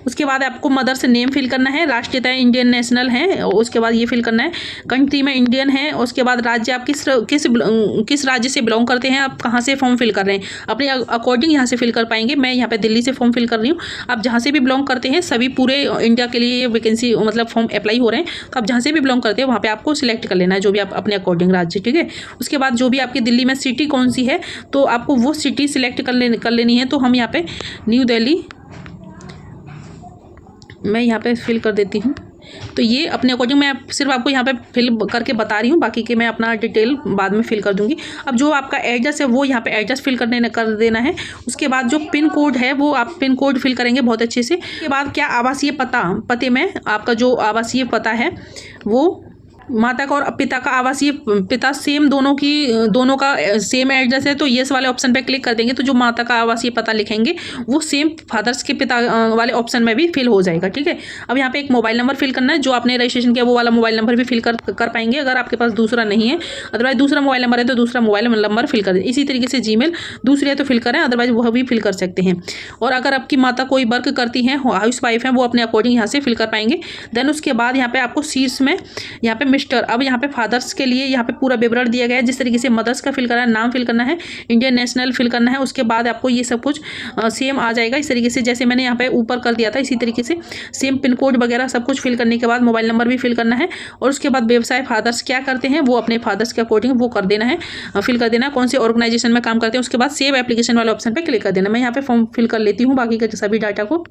उसके बाद आपको मदर्स नेम फिल करना है, राष्ट्रीयता इंडियन नेशनल है, उसके बाद ये फिल करना है, कंट्री में इंडियन है, उसके बाद राज्य आप किस राज्य से बिलोंग करते हैं, आप कहाँ से फॉर्म फिल कर रहे हैं, अपने अकॉर्डिंग यहाँ से फिल कर पाएंगे। मैं यहाँ पे दिल्ली से फॉर्म फिल कर रही हूँ। आप जहाँ से भी बिलोंग करते हैं, सभी पूरे इंडिया के लिए वैकेंसी मतलब फॉर्म अप्लाई हो रहे हैं, तो आप जहाँ से भी बिलोंग करते हैं वहाँ पर आपको सिलेक्ट कर लेना है जो भी आप अपने अकॉर्डिंग राज्य, ठीक है। उसके बाद जो भी आपकी दिल्ली में सिटी कौन सी है, तो आपको वो सिटी सिलेक्ट कर लेनी है। तो हम यहाँ पे न्यू दिल्ली, मैं यहाँ पे फिल कर देती हूँ। तो ये अपने अकॉर्डिंग मैं सिर्फ आपको यहाँ पे फिल करके बता रही हूँ, बाकी के मैं अपना डिटेल बाद में फिल कर दूँगी। अब जो आपका एड्रेस है वो यहाँ पे एड्रेस फिल कर देना है। उसके बाद जो पिन कोड है वो आप पिन कोड फिल करेंगे बहुत अच्छे से। उसके बाद क्या आवासीय पते में आपका जो आवासीय पता है वो माता का और पिता का आवासीय पिता सेम, दोनों का सेम एड्रेस है, तो येस वाले ऑप्शन पे क्लिक कर देंगे तो जो माता का आवासीय पता लिखेंगे वो सेम फादर्स के पिता वाले ऑप्शन में भी फिल हो जाएगा, ठीक है। अब यहाँ पे एक मोबाइल नंबर फिल करना है, जो आपने रजिस्ट्रेशन किया वो वाला मोबाइल नंबर भी फिल कर पाएंगे अगर आपके पास दूसरा नहीं है। अदरवाइज दूसरा मोबाइल नंबर है तो दूसरा मोबाइल नंबर फिल कर दें। इसी तरीके से जीमेल दूसरी है तो फिल करें, अदरवाइज वह भी फिल कर सकते हैं। और अगर आपकी माता कोई वर्क करती हैं, हाउस वाइफ है, वो अपने अकॉर्डिंग यहाँ से फिल कर पाएंगे। देन उसके बाद यहाँ पे आपको शीर्ष में यहाँ पे मिस्टर, अब यहाँ पे फादर्स के लिए यहाँ पे पूरा विवरण दिया गया है। जिस तरीके से मदर्स का फिल करना है, नाम फिल करना है, इंडियन नेशनल फिल करना है, उसके बाद आपको ये सब कुछ सेम आ जाएगा। इस तरीके से जैसे मैंने यहाँ पे ऊपर कर दिया था, इसी तरीके से सेम पिन कोड वगैरह सब कुछ फिल करने के बाद मोबाइल नंबर भी फिल करना है। और उसके बाद व्यवसाय फादर्स क्या करते हैं वो अपने फादर्स के अकॉर्डिंग वो कर देना है, फिल कर देना है, कौन से ऑर्गेनाइजेशन में काम करते हैं। उसके बाद सेव एप्लीकेशन वाले ऑप्शन पर क्लिक कर देना। मैं यहाँ पे फॉर्म फिल कर लेती हूँ बाकी के सभी डाटा को।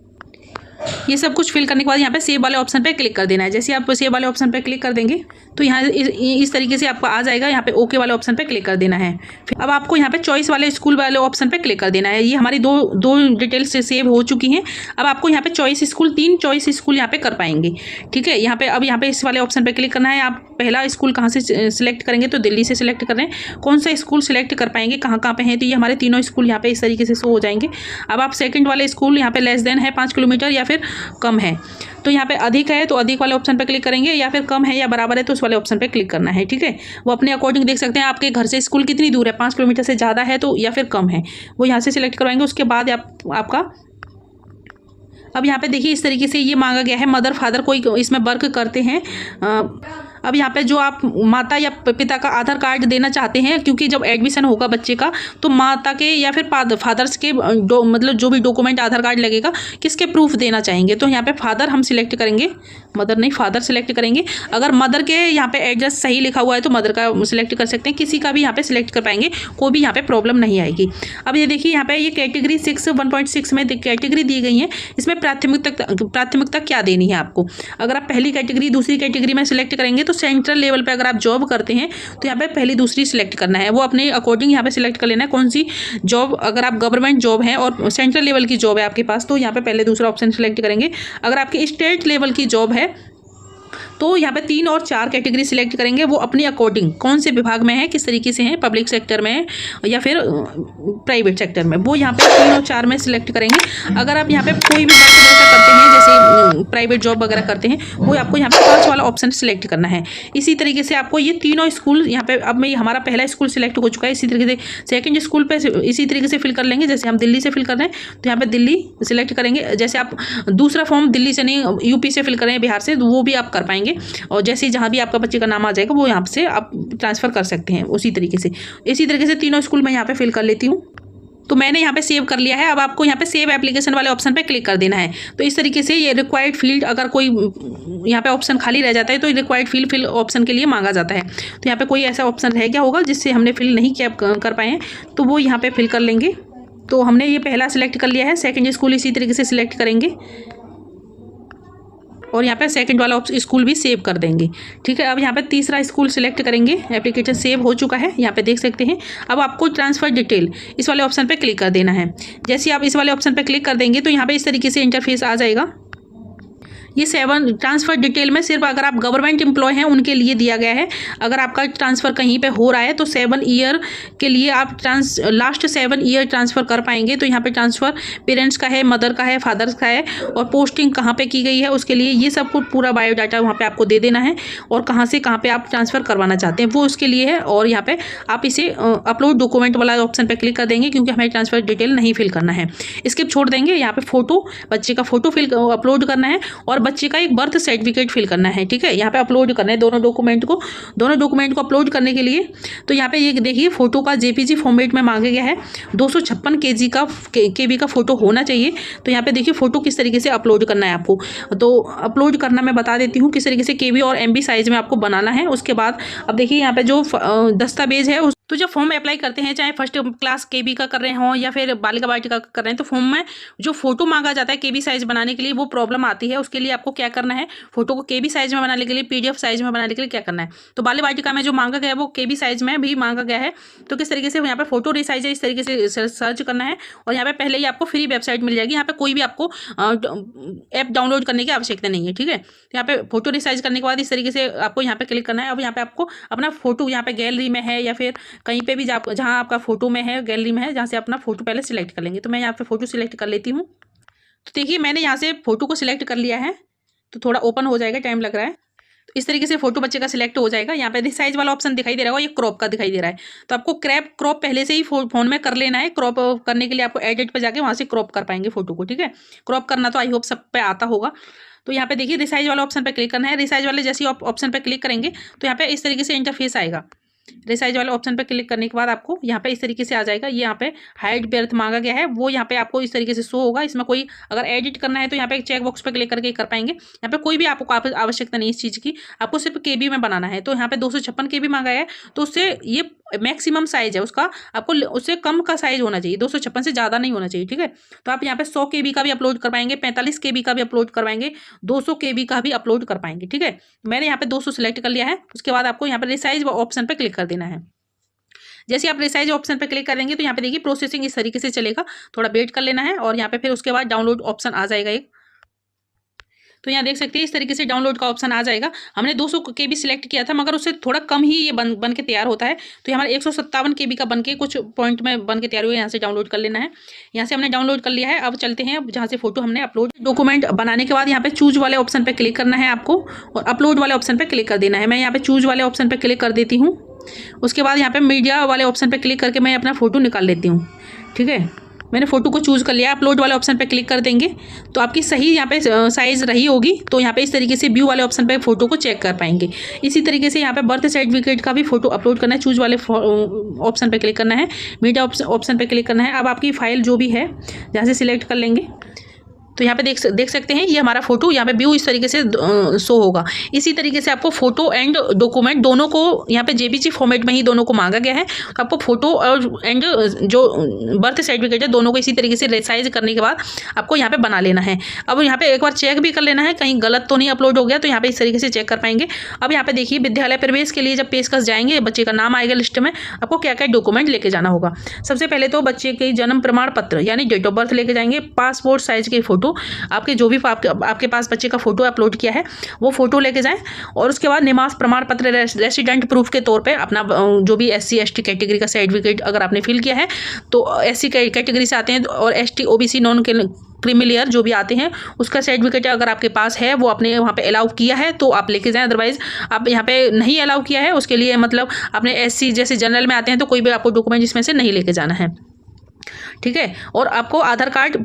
ये सब कुछ फिल करने के बाद यहाँ पे सेव वाले ऑप्शन पे क्लिक कर देना है। जैसे आप सेव वाले ऑप्शन पे क्लिक कर देंगे तो यहाँ इस तरीके से आपको आ जाएगा। यहाँ पे ओके वाले ऑप्शन पे क्लिक कर देना है। अब आपको यहाँ पे चॉइस वाले स्कूल वाले ऑप्शन पे क्लिक कर देना है। ये हमारी दो डिटेल्स से सेव हो चुकी हैं। अब आपको यहाँ पे चॉइस स्कूल 3 चॉइस स्कूल यहाँ पे कर पाएंगे, ठीक है। यहाँ पे अब यहाँ पे इस वाले ऑप्शन पे क्लिक करना है। आप पहला स्कूल कहाँ से सिलेक्ट करेंगे तो दिल्ली से सिलेक्ट कर रहे हैं। कौन सा स्कूल सिलेक्ट कर पाएंगे, कहाँ पे हैं, तो ये हमारे तीनों स्कूल यहाँ पे इस तरीके से शो हो जाएंगे। अब आप सेकंड वाले स्कूल यहाँ पे लेस देन है 5 किलोमीटर या फिर कम है, तो यहाँ पे अधिक है तो अधिक वाले ऑप्शन पे क्लिक करेंगे, या फिर कम है या बराबर है तो उस वाले ऑप्शन पे क्लिक करना है, ठीक है। वो अपने अकॉर्डिंग देख सकते हैं आपके घर से स्कूल कितनी दूर है, 5 किलोमीटर से ज़्यादा है तो या फिर कम है, वो यहाँ से सिलेक्ट करवाएंगे। उसके बाद आपका अब यहाँ पे देखिए इस तरीके से ये मांगा गया है मदर फादर कोई इसमें वर्क करते हैं। अब यहाँ पे जो आप माता या पिता का आधार कार्ड देना चाहते हैं, क्योंकि जब एडमिशन होगा बच्चे का तो माता के या फिर फादर्स के मतलब जो भी डॉक्यूमेंट आधार कार्ड लगेगा किसके प्रूफ देना चाहेंगे, तो यहाँ पे फादर हम सिलेक्ट करेंगे, मदर नहीं फादर सिलेक्ट करेंगे। अगर मदर के यहाँ पे एड्रेस सही लिखा हुआ है तो मदर का सिलेक्ट कर सकते हैं, किसी का भी यहाँ पे सिलेक्ट कर पाएंगे, कोई भी यहाँ पे प्रॉब्लम नहीं आएगी। अब ये देखिए यहाँ पे ये कैटेगरी 1.6 में कैटेगरी दी गई है। इसमें प्राथमिकता क्या देनी है आपको। अगर आप पहली कैटेगरी दूसरी कैटेगरी में सिलेक्ट करेंगे तो सेंट्रल लेवल पे अगर आप जॉब करते हैं तो यहाँ पे पहली दूसरी सिलेक्ट करना है, वो अपने अकॉर्डिंग यहाँ पे सिलेक्ट कर लेना है कौन सी जॉब। अगर आप गवर्नमेंट जॉब है और सेंट्रल लेवल की जॉब है आपके पास तो यहाँ पे पहले दूसरा ऑप्शन सिलेक्ट करेंगे। अगर आपकी स्टेट लेवल की जॉब है तो यहाँ पे 3 और 4 कैटेगरी सिलेक्ट करेंगे, वो अपने अकॉर्डिंग कौन से विभाग में है, किस तरीके से है, पब्लिक सेक्टर में है या फिर प्राइवेट सेक्टर में, वो यहाँ पे 3 और 4 में सिलेक्ट करेंगे। अगर आप यहाँ पे कोई भी वर्क जैसा करते हैं जैसे प्राइवेट जॉब वगैरह करते हैं वो आपको यहाँ पे 5 वाला ऑप्शन सिलेक्ट करना है। इसी तरीके से आपको ये तीनों स्कूल यहाँ पे अब हमारा पहला स्कूल सिलेक्ट हो चुका है, इसी तरीके से सेकेंड स्कूल पे इसी तरीके से फिल कर लेंगे। जैसे हम दिल्ली से फिल कर रहे हैं तो यहाँ पे दिल्ली सिलेक्ट करेंगे। जैसे आप दूसरा फॉर्म दिल्ली से नहीं यूपी से फिल कर रहे हैं, बिहार से, तो वो भी आप कर पाएंगे। और जैसे जहाँ भी आपका बच्चे का नाम आ जाएगा वो यहाँ से आप ट्रांसफ़र कर सकते हैं उसी तरीके से। इसी तरीके से तीनों स्कूल मैं यहाँ पे फिल कर लेती हूँ। तो मैंने यहाँ पे सेव कर लिया है। अब आपको यहाँ पे सेव एप्लीकेशन वाले ऑप्शन पे क्लिक कर देना है। तो इस तरीके से ये रिक्वायर्ड फील्ड अगर कोई यहाँ पे ऑप्शन खाली रह जाता है तो रिक्वायर्ड फील्ड फिल ऑप्शन के लिए मांगा जाता है। तो यहाँ पे कोई ऐसा ऑप्शन रह गया होगा जिससे हमने फिल नहीं किया कर पाए हैं तो वो यहाँ पे फिल कर लेंगे। तो हमने ये पहला सिलेक्ट कर लिया है, सेकेंड स्कूल इसी तरीके से सिलेक्ट करेंगे और यहाँ पे सेकंड वाला स्कूल भी सेव कर देंगे, ठीक है। अब यहाँ पे तीसरा स्कूल सिलेक्ट करेंगे। एप्लीकेशन सेव हो चुका है, यहाँ पे देख सकते हैं। अब आपको ट्रांसफ़र डिटेल इस वाले ऑप्शन पे क्लिक कर देना है। जैसे आप इस वाले ऑप्शन पे क्लिक कर देंगे तो यहाँ पे इस तरीके से इंटरफेस आ जाएगा। ये 7 ट्रांसफ़र डिटेल में सिर्फ अगर आप गवर्नमेंट एम्प्लॉय हैं उनके लिए दिया गया है। अगर आपका ट्रांसफ़र कहीं पे हो रहा है तो 7 ईयर के लिए आप लास्ट 7 ईयर ट्रांसफ़र कर पाएंगे। तो यहाँ पे ट्रांसफ़र पेरेंट्स का है, मदर का है, फादर्स का है, और पोस्टिंग कहाँ पे की गई है उसके लिए ये सब कुछ पूरा बायोडाटा वहाँ पे आपको दे देना है, और कहाँ से कहाँ पे आप ट्रांसफ़र करवाना चाहते हैं वो उसके लिए है। और यहाँ पे आप इसे अपलोड डॉक्यूमेंट वाला ऑप्शन पे क्लिक कर देंगे, क्योंकि हमें ट्रांसफ़र डिटेल नहीं फिल करना है, स्किप छोड़ देंगे। यहाँ पे फ़ोटो, बच्चे का फ़ोटो अपलोड करना है, और बच्चे का एक बर्थ सर्टिफिकेट फिल करना है। ठीक है, यहाँ पे अपलोड करना है दोनों डॉक्यूमेंट को अपलोड करने के लिए। तो यहाँ पे ये देखिए फ़ोटो का जेपीजी फॉर्मेट में मांगा गया है। 256 केबी का फ़ोटो होना चाहिए। तो यहाँ पे देखिए फ़ोटो किस तरीके से अपलोड करना है आपको। तो अपलोड करना मैं बता देती हूँ किस तरीके से केबी और एमबी साइज़ में आपको बनाना है। उसके बाद अब देखिए यहाँ पे जो दस्तावेज है, तो जब फॉर्म अप्लाई करते हैं, चाहे फर्स्ट क्लास केबी का कर रहे हों या फिर बालिका वाटिका का कर रहे हैं, तो फॉर्म में जो फोटो मांगा जाता है केबी साइज बनाने के लिए वो प्रॉब्लम आती है। उसके लिए आपको क्या करना है, फोटो को केबी साइज में बनाने के लिए, पीडीएफ साइज में बनाने के लिए क्या करना है। तो बालिका वाटिका में जो मांगा गया है वो केबी साइज में भी मांगा गया है। तो किस तरीके से यहाँ पे फोटो रिसाइज है, इस तरीके से सर्च करना है। और यहाँ पे पहले ही आपको फ्री वेबसाइट मिल जाएगी। यहाँ पे कोई भी आपको ऐप डाउनलोड करने की आवश्यकता नहीं है। ठीक है, तो यहाँ पे फोटो रिसाइज करने के बाद इस तरीके से आपको यहाँ पे क्लिक करना है। अब यहाँ पे आपको अपना फोटो यहाँ पे गैलरी में है या फिर कहीं पे भी जहाँ आपका फोटो में है, गैलरी में है, जहाँ से अपना फोटो पहले सिलेक्ट कर लेंगे। तो मैं यहाँ पे फोटो सिलेक्ट कर लेती हूँ। तो देखिए मैंने यहाँ से फोटो को सिलेक्ट कर लिया है। तो थोड़ा ओपन हो जाएगा, टाइम लग रहा है। तो इस तरीके से फोटो बच्चे का सिलेक्ट हो जाएगा। यहाँ पे रिसाइज वाला ऑप्शन दिखाई दे रहा है, ये क्रॉप का दिखाई दे रहा है। तो आपको क्रॉप पहले से ही फोन में कर लेना है। क्रॉप करने के लिए आपको एडिट पे जाके वहाँ से क्रॉप कर पाएंगे फोटो को। ठीक है, क्रॉप करना तो आई होप सब पे आता होगा। तो यहाँ पे देखिए रिसाइज वाला ऑप्शन पे क्लिक करना है। रिसाइज वाले जैसे ऑप्शन पे क्लिक करेंगे तो यहाँ पे इस तरीके से इंटरफेस आएगा। रिसाइज वाले ऑप्शन पे क्लिक करने के बाद आपको यहाँ पे इस तरीके से आ जाएगा। ये यहाँ पे हाइट बर्थ मांगा गया है, वो यहाँ पे आपको इस तरीके से शो होगा। इसमें कोई अगर एडिट करना है तो यहाँ पे एक चेक बॉक्स पे क्लिक करके कर पाएंगे। यहाँ पे कोई भी आपको आवश्यकता नहीं इस चीज़ की, आपको सिर्फ केबी में बनाना है। तो यहाँ पे 256 केबी मांगा है, तो उससे ये मैक्सिमम साइज है उसका, आपको उससे कम का साइज होना चाहिए, 256 से ज़्यादा नहीं होना चाहिए। ठीक है, तो आप यहाँ पे 100 केबी का भी अपलोड कर पाएंगे, 45 केबी का भी अपलोड करवाएंगे, 200 केबी का भी अपलोड कर पाएंगे। ठीक है, मैंने यहाँ पे 200 सिलेक्ट कर लिया है। उसके बाद आपको यहाँ पे रिसाइज ऑप्शन पे क्लिक कर देना है। जैसे आप रिसाइज ऑप्शन पे क्लिक करेंगे तो यहाँ पे देखिए प्रोसेसिंग इस तरीके से चलेगा, थोड़ा वेट कर लेना है। और यहाँ पे फिर उसके बाद डाउनलोड ऑप्शन आ जाएगा एक। तो यहाँ देख सकते हैं इस तरीके से डाउनलोड का ऑप्शन आ जाएगा। हमने 200 केबी सिलेक्ट किया था, मगर उससे थोड़ा कम ही ये बन के तैयार होता है। तो हमारा 157 केबी का बन के कुछ पॉइंट में बन के तैयार हुआ है। यहाँ से डाउनलोड कर लेना है। यहाँ से हमने डाउनलोड कर लिया है। अब चलते हैं जहाँ से फोटो हमने अपलोड। डॉक्यूमेंट बनाने के बाद यहाँ पे चूज वाले ऑप्शन पर क्लिक करना है आपको, और अपलोड वाले ऑप्शन पर क्लिक कर देना है। मैं यहाँ पे चूज वाले ऑप्शन पर क्लिक कर देती हूँ। उसके बाद यहाँ पे मीडिया वाले ऑप्शन पे क्लिक करके मैं अपना फ़ोटो निकाल लेती हूँ। ठीक है, मैंने फ़ोटो को चूज़ कर लिया। अपलोड वाले ऑप्शन पे क्लिक कर देंगे तो आपकी सही यहाँ पे साइज़ रही होगी। तो यहाँ पे इस तरीके से व्यू वाले ऑप्शन पे फ़ोटो को चेक कर पाएंगे। इसी तरीके से यहाँ पे बर्थ सर्टिफिकेट का भी फ़ोटो अपलोड करना है। चूज़ वाले ऑप्शन पे क्लिक करना है, मीडिया ऑप्शन पे क्लिक करना है। अब आपकी फ़ाइल जो भी है जहाँ से सिलेक्ट कर लेंगे। तो यहाँ पे देख सकते हैं ये हमारा फोटो यहाँ पे व्यू इस तरीके से शो होगा। इसी तरीके से आपको फोटो एंड डॉक्यूमेंट दोनों को यहाँ पे जेपीजी फॉर्मेट में ही दोनों को मांगा गया है। तो आपको फोटो और एंड जो बर्थ सर्टिफिकेट है दोनों को इसी तरीके से रिसाइज करने के बाद आपको यहाँ पे बना लेना है। अब यहाँ पे एक बार चेक भी कर लेना है कहीं गलत तो नहीं अपलोड हो गया। तो यहाँ पे इस तरीके से चेक कर पाएंगे। अब यहाँ पे देखिए विद्यालय प्रवेश के लिए जब पेशकश जाएंगे, बच्चे का नाम आएगा लिस्ट में, आपको क्या क्या डॉक्यूमेंट लेके जाना होगा। सबसे पहले तो बच्चे के जन्म प्रमाण पत्र यानी डेट ऑफ बर्थ लेके जाएंगे, पासपोर्ट साइज की फोटो, आपके जो भी आपके पास बच्चे का फोटो अपलोड किया है वो फोटो लेके जाएं। और उसके बाद निवास प्रमाण पत्र रेसिडेंट प्रूफ के तौर पे अपना जो भी SC ST कैटेगरी का सर्टिफिकेट अगर आपने फिल किया है तो SC कैटेगरी से आते हैं, और ST OBC नॉन क्रीमिलियर जो भी आते हैं उसका सर्टिफिकेट अगर आपके पास है वो आपने वहाँ पे अलाउ किया है तो आप लेके जाएं। अदरवाइज आप यहाँ पे नहीं अलाउ किया है उसके लिए मतलब आपने SC जैसे जनरल में आते हैं तो कोई भी आपको डॉक्यूमेंट इसमें से नहीं लेके जाना है। ठीक है, और आपको आधार कार्ड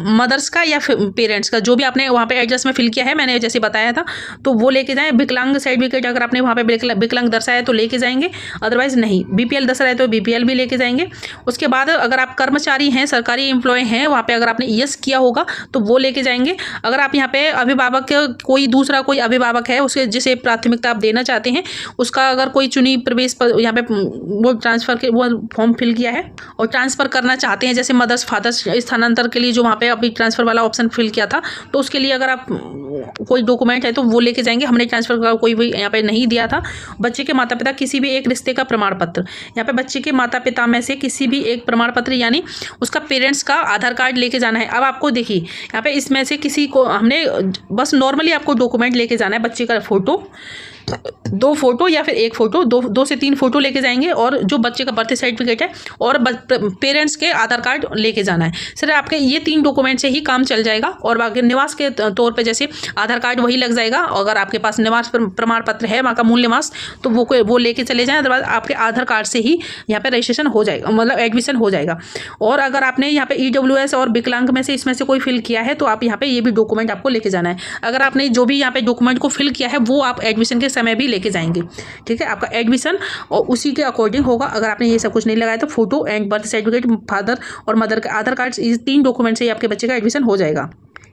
मदर्स का या पेरेंट्स का जो भी आपने वहाँ पे एड्रेस में फिल किया है मैंने जैसे बताया था तो वो लेके जाएं। विकलांग सर्टिफिकेट अगर आपने वहाँ पे विकलांग दर्शाया तो लेके जाएंगे, अदरवाइज नहीं। BPL दर्शाया तो BPL भी लेके जाएंगे। उसके बाद अगर आप कर्मचारी हैं, सरकारी एम्प्लॉय हैं, वहाँ पे अगर आपने यस किया होगा तो वो लेके जाएंगे। अगर आप यहाँ पे अभिभावक कोई दूसरा कोई अभिभावक है उसके जिसे प्राथमिकता आप देना चाहते हैं उसका अगर कोई चुनी प्रवेश पर यहाँ पे वो ट्रांसफ़र के वो फॉर्म फिल किया है और ट्रांसफ़र करना चाहते हैं, जैसे मदर्स फादर्स स्थानांतरण के लिए जो वहाँ पे अभी ट्रांसफ़र वाला ऑप्शन फिल किया था, तो उसके लिए अगर आप कोई डॉक्यूमेंट है तो वो लेके जाएंगे। हमने ट्रांसफ़र का कोई भी यहाँ पे नहीं दिया था। बच्चे के माता पिता किसी भी एक रिश्ते का प्रमाण पत्र, यहाँ पे बच्चे के माता पिता में से किसी भी एक प्रमाण पत्र यानी उसका पेरेंट्स का आधार कार्ड लेके जाना है। अब आपको देखिए यहाँ पे इसमें से किसी को हमने बस नॉर्मली आपको डॉक्यूमेंट लेके जाना है, बच्चे का फ़ोटो, 2 फोटो या फिर 1 फोटो, 2 से 3 फोटो लेके जाएंगे और जो बच्चे का बर्थ सर्टिफिकेट है और पेरेंट्स के आधार कार्ड लेके जाना है। सर आपके ये 3 डॉक्यूमेंट से ही काम चल जाएगा और बाकी निवास के तौर पे जैसे आधार कार्ड वही लग जाएगा। अगर आपके पास निवास प्रमाण पत्र है, वहाँ का मूल निवास, तो वो लेके चले जाएं। अदरवाइज आपके आधार कार्ड से ही यहाँ पे रजिस्ट्रेशन हो जाएगा, मतलब एडमिशन हो जाएगा। और अगर आपने यहाँ पे EWS और विकलांग में से इसमें से कोई फिल किया है तो आप यहाँ पे ये भी डॉक्यूमेंट आपको लेके जाना है। अगर आपने जो भी यहाँ पे डॉक्यूमेंट को फिल किया है वो आप एडमिशन के समय भी लेके जाएंगे, ठीक है। आपका एडमिशन और उसी के अकॉर्डिंग होगा। अगर आपने ये सब कुछ नहीं लगाया तो photo and birth certificate, father और मदर का आधार कार्ड, ये 3 डॉक्यूमेंट से ही आपके बच्चे का एडमिशन हो जाएगा।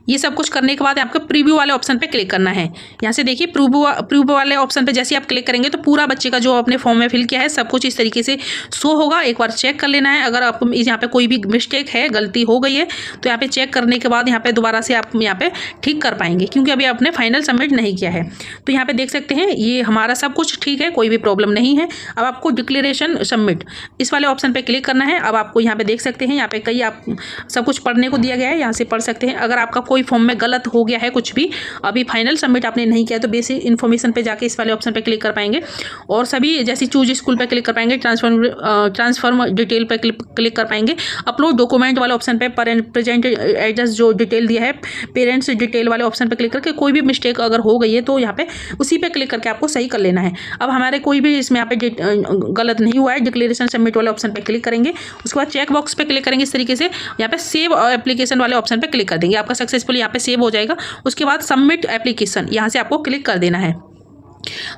ये सब कुछ करने के बाद आपको प्रीव्यू वाले ऑप्शन पे क्लिक करना है। यहाँ से देखिए प्रीव्यू वाले ऑप्शन पे जैसे आप क्लिक करेंगे तो पूरा बच्चे का जो अपने फॉर्म में फिल किया है सब कुछ इस तरीके से शो होगा। एक बार चेक कर लेना है। अगर आपको यहाँ पे कोई भी मिस्टेक है, गलती हो गई है, तो यहाँ पे चेक करने के बाद यहाँ पे दोबारा से आप यहाँ पे ठीक कर पाएंगे, क्योंकि अभी आपने फाइनल सबमिट नहीं किया है। तो यहाँ पे देख सकते हैं ये हमारा सब कुछ ठीक है, कोई भी प्रॉब्लम नहीं है। अब आपको डिक्लेरेशन सबमिट इस वाले ऑप्शन पे क्लिक करना है। अब आपको यहाँ पे देख सकते हैं, यहाँ पे कई आप सब कुछ पढ़ने को दिया गया है, यहाँ से पढ़ सकते हैं। अगर आपका कोई फॉर्म में गलत हो गया है कुछ भी, अभी फाइनल सबमिट आपने नहीं किया, तो बेसिक इन्फॉर्मेशन पे जाके इस वाले ऑप्शन पे क्लिक कर पाएंगे और सभी जैसे चूज स्कूल पे क्लिक कर पाएंगे, ट्रांसफर डिटेल पे क्लिक कर पाएंगे। अपलोड डॉक्यूमेंट वाले ऑप्शन पे प्रेजेंट एड्रेस जो डिटेल दिया है, पेरेंट्स डिटेल वाले ऑप्शन पे क्लिक करके कोई भी मिस्टेक अगर हो गई है तो यहाँ पे उसी पे क्लिक करके आपको सही कर लेना है। अब हमारे कोई भी इसमें यहाँ पे गलत नहीं हुआ है, डिक्लेरेशन सबमिट वाले ऑप्शन पे क्लिक करेंगे। उसके बाद चेक बॉक्स पे क्लिक करेंगे। इस तरीके से यहाँ पे सेव एप्लीकेशन वाले ऑप्शन पे क्लिक कर देंगे, आपका सक्सेसफुल यहाँ पे सेव हो जाएगा। उसके बाद सबमिट एप्लीकेशन यहाँ से आपको क्लिक कर देना है।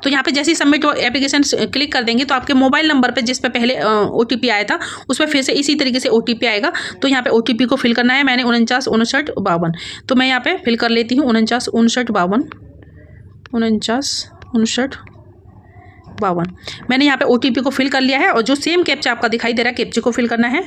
तो यहाँ पे जैसे ही सबमिट एप्लीकेशन क्लिक कर देंगे तो आपके मोबाइल नंबर पे जिस पे पहले OTP आया था उस पर फिर से इसी तरीके से OTP आएगा। तो यहाँ पे OTP को फिल करना है। मैंने 49 तो मैं यहाँ पे फिल कर लेती हूँ 49 मैंने यहाँ पे OTP को फिल कर लिया है। और जो सेम कैप्चा आपका दिखाई दे रहा है, कैप्चे को फिल करना है।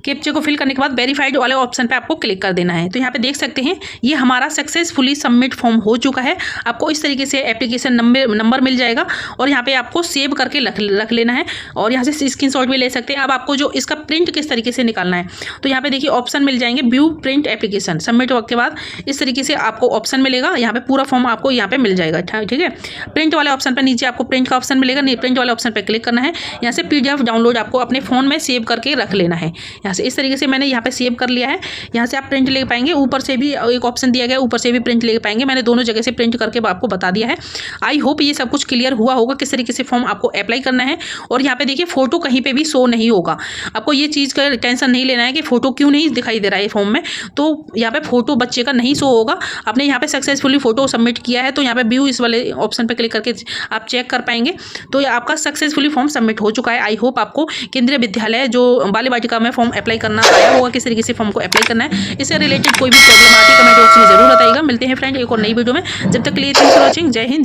कैप्चे को फिल करने के बाद वेरीफाइड वाले ऑप्शन पे आपको क्लिक कर देना है। तो यहाँ पे देख सकते हैं ये हमारा सक्सेसफुली सबमिट फॉर्म हो चुका है। आपको इस तरीके से एप्लीकेशन नंबर मिल जाएगा और यहाँ पे आपको सेव करके रख लेना है और यहाँ से स्क्रीनशॉट भी ले सकते हैं। अब आपको जो इसका प्रिंट किस तरीके से निकालना है, तो यहाँ पे देखिए ऑप्शन मिल जाएंगे, व्यू प्रिंट एप्लीकेशन। सबमिट के बाद इस तरीके से आपको ऑप्शन मिलेगा, यहाँ पे पूरा फॉर्म आपको यहाँ पे मिल जाएगा, ठीक है। प्रिंट वाले ऑप्शन पर नीचे आपको प्रिंट का ऑप्शन मिलेगा, नहीं प्रिंट वाले ऑप्शन पर क्लिक करना है। यहाँ से PDF डाउनलोड आपको अपने फ़ोन में सेव करके रख लेना है। यहाँ से इस तरीके से मैंने यहाँ पे सेव कर लिया है। यहाँ से आप प्रिंट ले पाएंगे, ऊपर से भी एक ऑप्शन दिया गया, ऊपर से भी प्रिंट ले पाएंगे। मैंने दोनों जगह से प्रिंट करके आपको बता दिया है। आई होप ये सब कुछ क्लियर हुआ होगा किस तरीके से फॉर्म आपको अप्लाई करना है। और यहाँ पे देखिए फोटो कहीं पे भी शो नहीं होगा। आपको ये चीज़ का टेंशन नहीं लेना है कि फोटो क्यों नहीं दिखाई दे रहा है फॉर्म में। तो यहाँ पे फोटो बच्चे का नहीं शो होगा। आपने यहाँ पे सक्सेसफुली फोटो सबमिट किया है तो यहाँ पे व्यू इस वाले ऑप्शन पे क्लिक करके आप चेक कर पाएंगे। तो आपका सक्सेसफुली फॉर्म सबमिट हो चुका है। आई होप आपको केंद्रीय विद्यालय जो बाल वाटिका में फॉर्म अप्लाई करना आया होगा, किस तरीके से फॉर्म को अप्लाई करना है। इससे रिलेटेड कोई भी प्रॉब्लम आती है कमेंट बॉक्स में जरूर बताइएगा। मिलते हैं फ्रेंड एक और नई वीडियो में। जब तक के लिए थैंक्स फॉर वॉचिंग। जय हिंद।